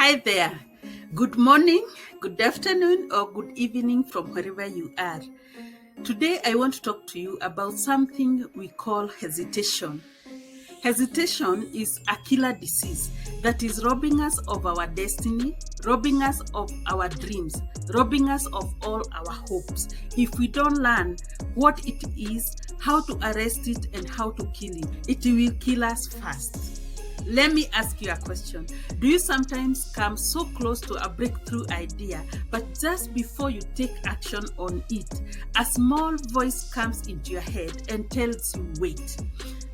Hi there. Good morning, good afternoon, or good evening from wherever you are. Today, I want to talk to you about something we call hesitation. Hesitation is a killer disease that is robbing us of our destiny, robbing us of our dreams, robbing us of all our hopes. If we don't learn what it is, how to arrest it, and how to kill it will kill us fast. Let me ask you a question. Do you sometimes come so close to a breakthrough idea, but just before you take action on it, a small voice comes into your head and tells you, wait?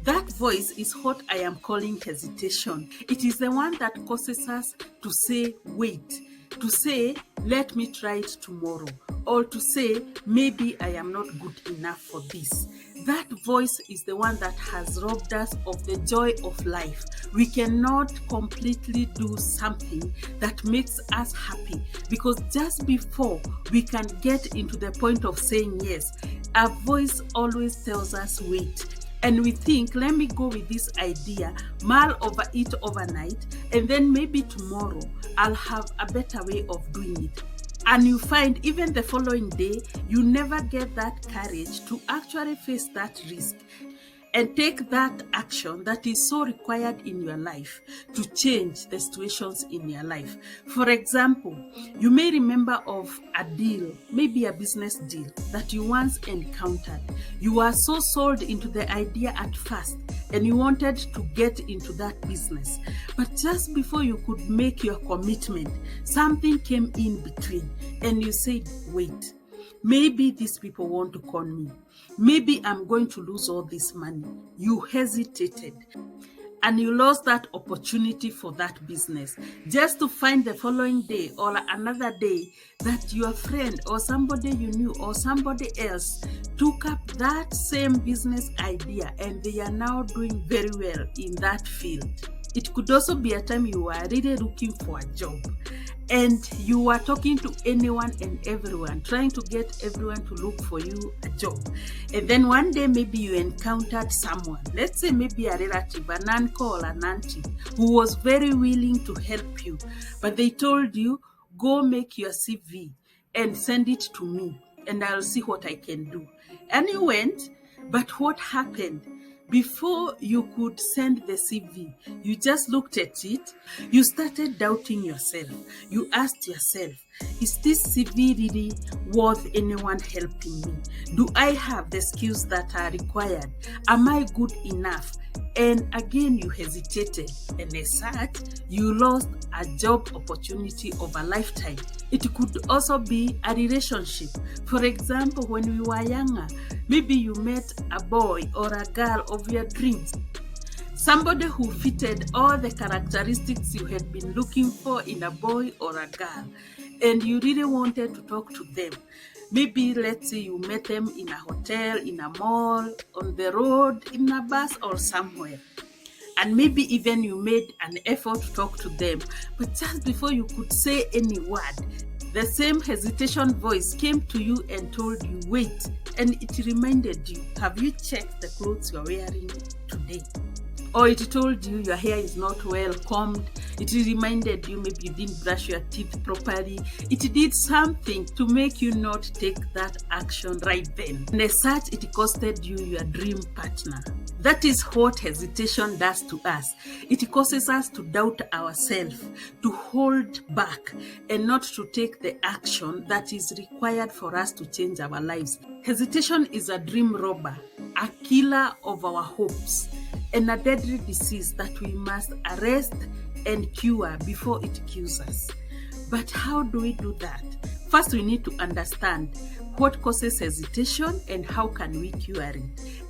That voice is what I am calling hesitation. It is the one that causes us to say, wait, to say, let me try it tomorrow, or to say, maybe I am not good enough for this. That voice is the one that has robbed us of the joy of life. We cannot completely do something that makes us happy because just before we can get into the point of saying yes, a voice always tells us wait. And we think, let me go with this idea, mull over it overnight, and then maybe tomorrow I'll have a better way of doing it. And you find even the following day, you never get that courage to actually face that risk and take that action that is so required in your life to change the situations in your life. For example, you may remember of a deal, maybe a business deal that you once encountered. You were so sold into the idea at first and you wanted to get into that business. But just before you could make your commitment, something came in between and you said, wait, maybe these people want to con me. Maybe I'm going to lose all this money. You hesitated and you lost that opportunity for that business just to find the following day or another day that your friend or somebody you knew or somebody else took up that same business idea and they are now doing very well in that field. It could also be a time you were really looking for a job and you were talking to anyone and everyone, trying to get everyone to look for you a job. And then one day maybe you encountered someone, let's say maybe a relative, an uncle or an auntie, who was very willing to help you. But they told you, go make your CV and send it to me and I'll see what I can do. And you went, but what happened? Before you could send the CV, you just looked at it, you started doubting yourself. You asked yourself, is this CV really worth anyone helping me? Do I have the skills that are required? Am I good enough? And again, you hesitated, and as such, you lost a job opportunity of a lifetime. It could also be a relationship. For example, when you were younger, maybe you met a boy or a girl of your dreams. Somebody who fitted all the characteristics you had been looking for in a boy or a girl, and you really wanted to talk to them. Maybe, let's say you met them in a hotel, in a mall, on the road, in a bus or somewhere. And maybe even you made an effort to talk to them. But just before you could say any word, the same hesitation voice came to you and told you, wait. And it reminded you, have you checked the clothes you're wearing today? Or it told you your hair is not well combed. It reminded you maybe you didn't brush your teeth properly. It did something to make you not take that action right then. And as such, it costed you your dream partner. That is what hesitation does to us. It causes us to doubt ourselves, to hold back, and not to take the action that is required for us to change our lives. Hesitation is a dream robber, a killer of our hopes, and a deadly disease that we must arrest and cure before it kills us. But how do we do that? First, we need to understand what causes hesitation and how can we cure it.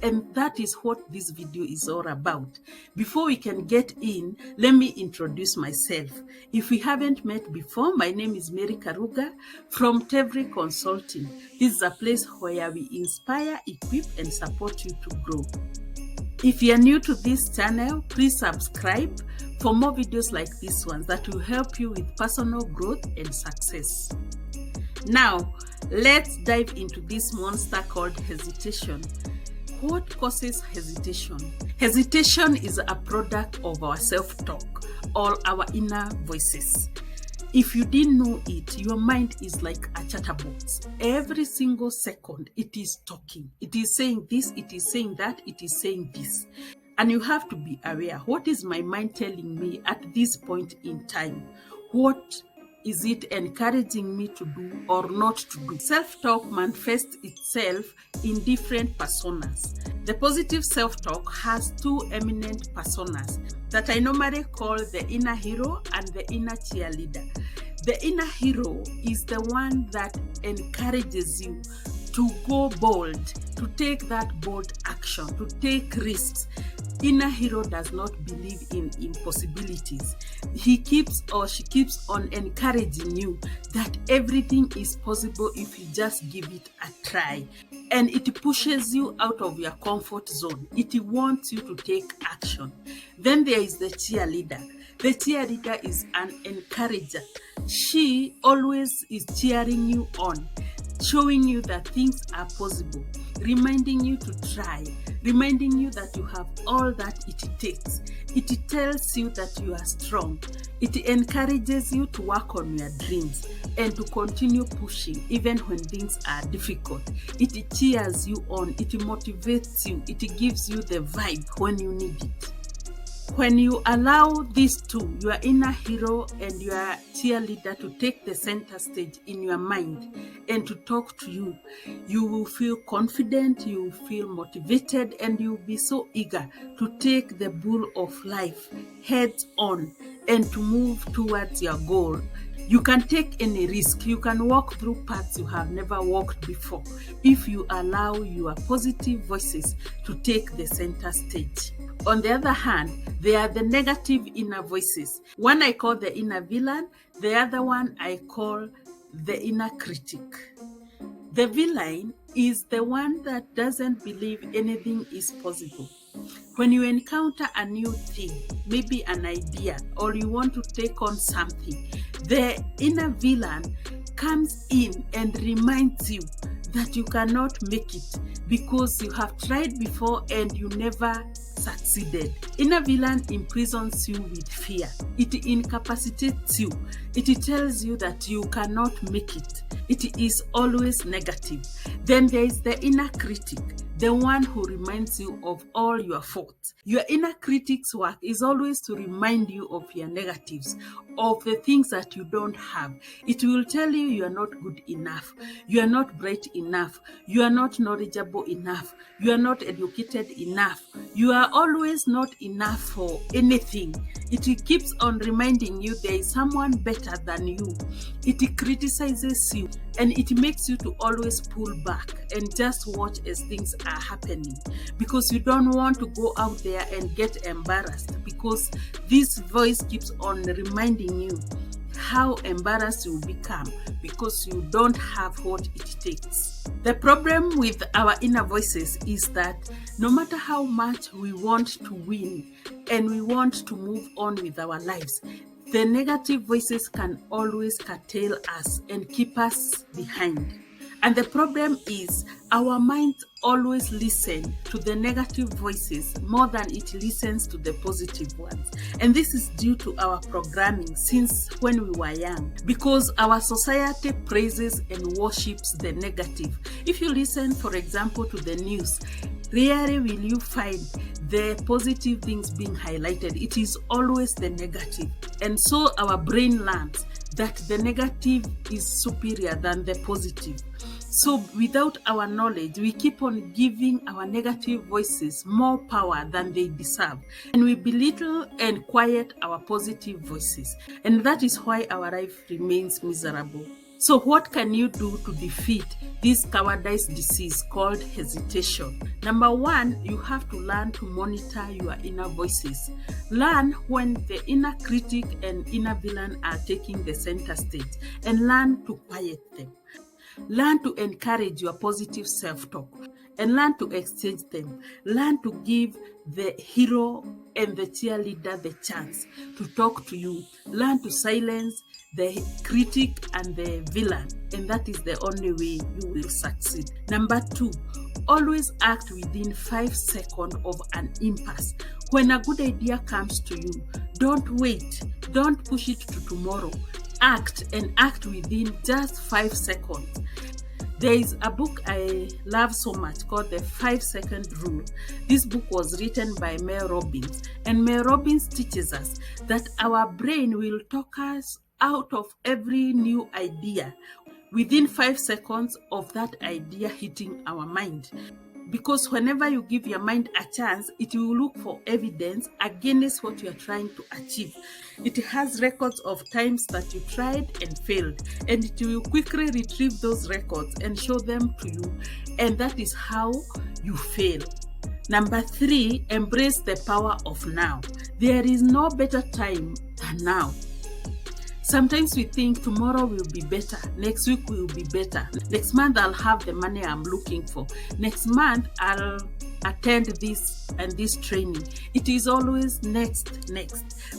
And that is what this video is all about. Before we can get in, let me introduce myself. If we haven't met before, my name is Mary Karuga from Tevri Consulting. This is a place where we inspire, equip, and support you to grow. If you are new to this channel, please subscribe for more videos like this one that will help you with personal growth and success. Now, let's dive into this monster called hesitation. What causes hesitation? Hesitation is a product of our self-talk or our inner voices. If you didn't know it, your mind is like a chatterbox. Every single second, it is talking. It is saying this, it is saying that, it is saying this. And you have to be aware. What is my mind telling me at this point in time? What is it encouraging me to do or not to do? Self-talk manifests itself in different personas. The positive self-talk has two eminent personas that I normally call the inner hero and the inner cheerleader. The inner hero is the one that encourages you to go bold, to take that bold action, to take risks. Inner hero does not believe in impossibilities. He keeps or she keeps on encouraging you that everything is possible if you just give it a try. And it pushes you out of your comfort zone. It wants you to take action. Then there is the cheerleader. The cheerleader is an encourager. She always is cheering you on, showing you that things are possible, reminding you to try, reminding you that you have all that it takes. It tells you that you are strong. It encourages you to work on your dreams and to continue pushing even when things are difficult. It cheers you on. It motivates you. It gives you the vibe when you need it. When you allow these two, your inner hero and your cheerleader, to take the center stage in your mind and to talk to you, you will feel confident, you will feel motivated, and you will be so eager to take the bull of life heads on and to move towards your goal. You can take any risk. You can walk through paths you have never walked before if you allow your positive voices to take the center stage. On the other hand, there are the negative inner voices. One I call the inner villain, the other one I call the inner critic. The villain is the one that doesn't believe anything is possible. When you encounter a new thing, maybe an idea, or you want to take on something, the inner villain comes in and reminds you that you cannot make it because you have tried before and you never succeeded. Inner villain imprisons you with fear. It incapacitates you. It tells you that you cannot make it. It is always negative. Then there is the inner critic, the one who reminds you of all your faults. Your inner critic's work is always to remind you of your negatives, of the things that you don't have. It will tell you you are not good enough, you are not bright enough, you are not knowledgeable enough, you are not educated enough, you are always not enough for anything. It keeps on reminding you there is someone better than you. It criticizes you and it makes you to always pull back and just watch as things are happening, because you don't want to go out there and get embarrassed, because this voice keeps on reminding you how embarrassed you become because you don't have what it takes. The problem with our inner voices is that no matter how much we want to win and we want to move on with our lives, the negative voices can always curtail us and keep us behind. And the problem is our minds always listen to the negative voices more than it listens to the positive ones. And this is due to our programming since when we were young, because our society praises and worships the negative. If you listen, for example, to the news, rarely will you find the positive things being highlighted. It is always the negative. And so our brain learns that the negative is superior than the positive. So without our knowledge, we keep on giving our negative voices more power than they deserve. And we belittle and quiet our positive voices. And that is why our life remains miserable. So what can you do to defeat this cowardice disease called hesitation? Number one, you have to learn to monitor your inner voices. Learn when the inner critic and inner villain are taking the center stage and learn to quiet them. Learn to encourage your positive self-talk and learn to exchange them. Learn to give the hero and the cheerleader the chance to talk to you. Learn to silence the critic and the villain, and that is the only way you will succeed. Number two, always act within 5 seconds of an impasse. When a good idea comes to you, don't wait. Don't push it to tomorrow. act and act within just 5 seconds. There is a book I love so much called The 5-Second Rule. This book was written by Mel Robbins, and Mel Robbins teaches us that our brain will talk us out of every new idea within 5 seconds of that idea hitting our mind. Because whenever you give your mind a chance, it will look for evidence against what you are trying to achieve. It has records of times that you tried and failed, and it will quickly retrieve those records and show them to you, and that is how you fail. Number 3, embrace the power of now. There is no better time than now. Sometimes we think tomorrow will be better, next week will be better, next month I'll have the money I'm looking for, next month I'll attend this and this training. It is always next.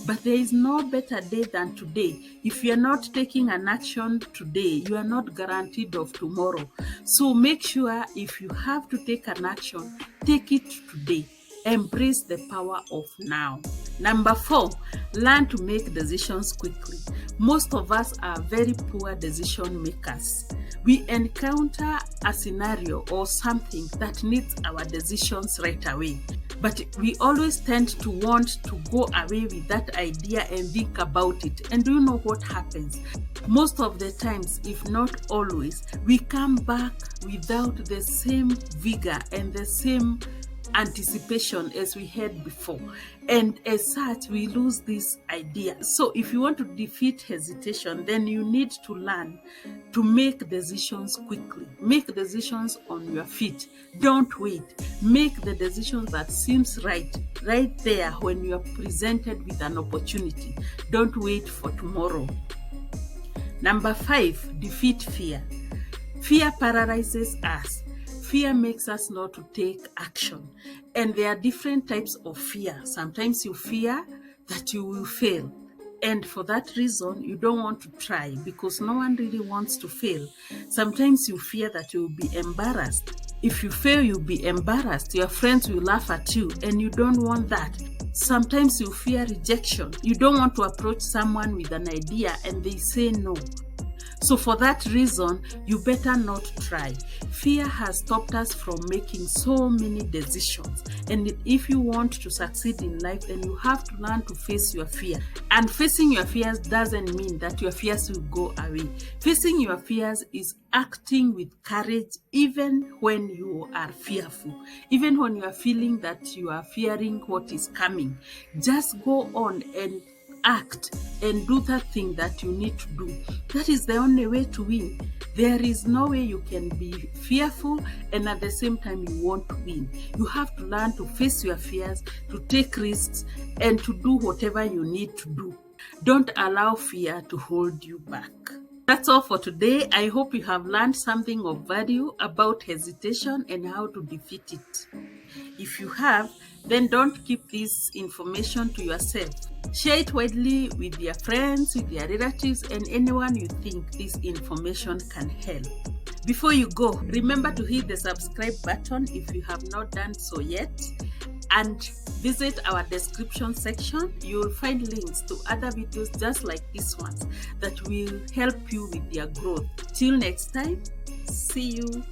But there is no better day than today. If you are not taking an action today, you are not guaranteed of tomorrow. So make sure if you have to take an action, take it today. Embrace the power of now. Number 4, learn to make decisions quickly. Most of us are very poor decision makers. We encounter a scenario or something that needs our decisions right away. But we always tend to want to go away with that idea and think about it. And do you know what happens? Most of the times, if not always, we come back without the same vigor and the same anticipation as we had before, and as such we lose this idea. So if you want to defeat hesitation, then you need to learn to make decisions quickly. Make decisions on your feet. Don't wait. Make the decisions that seems right there when you are presented with an opportunity. Don't wait for tomorrow. Number 5, defeat fear. Fear paralyzes us. Fear makes us not to take action. And there are different types of fear. Sometimes you fear that you will fail. And for that reason, you don't want to try because no one really wants to fail. Sometimes you fear that you will be embarrassed. If you fail, you'll be embarrassed. Your friends will laugh at you, and you don't want that. Sometimes you fear rejection. You don't want to approach someone with an idea and they say no. So for that reason, you better not try. Fear has stopped us from making so many decisions. And if you want to succeed in life, then you have to learn to face your fear. And facing your fears doesn't mean that your fears will go away. Facing your fears is acting with courage even when you are fearful. Even when you are feeling that you are fearing what is coming. Just go on and act and do that thing that you need to do. That is the only way to win. There is no way you can be fearful and at the same time you want to win. You have to learn to face your fears, to take risks, and to do whatever you need to do. Don't allow fear to hold you back. That's all for today. I hope you have learned something of value about hesitation and how to defeat it. If you have, then don't keep this information to yourself. Share it widely with your friends, with your relatives, and anyone you think this information can help. Before you go, remember to hit the subscribe button if you have not done so yet, and visit our description section. You will find links to other videos just like this one that will help you with your growth. Till next time, see you.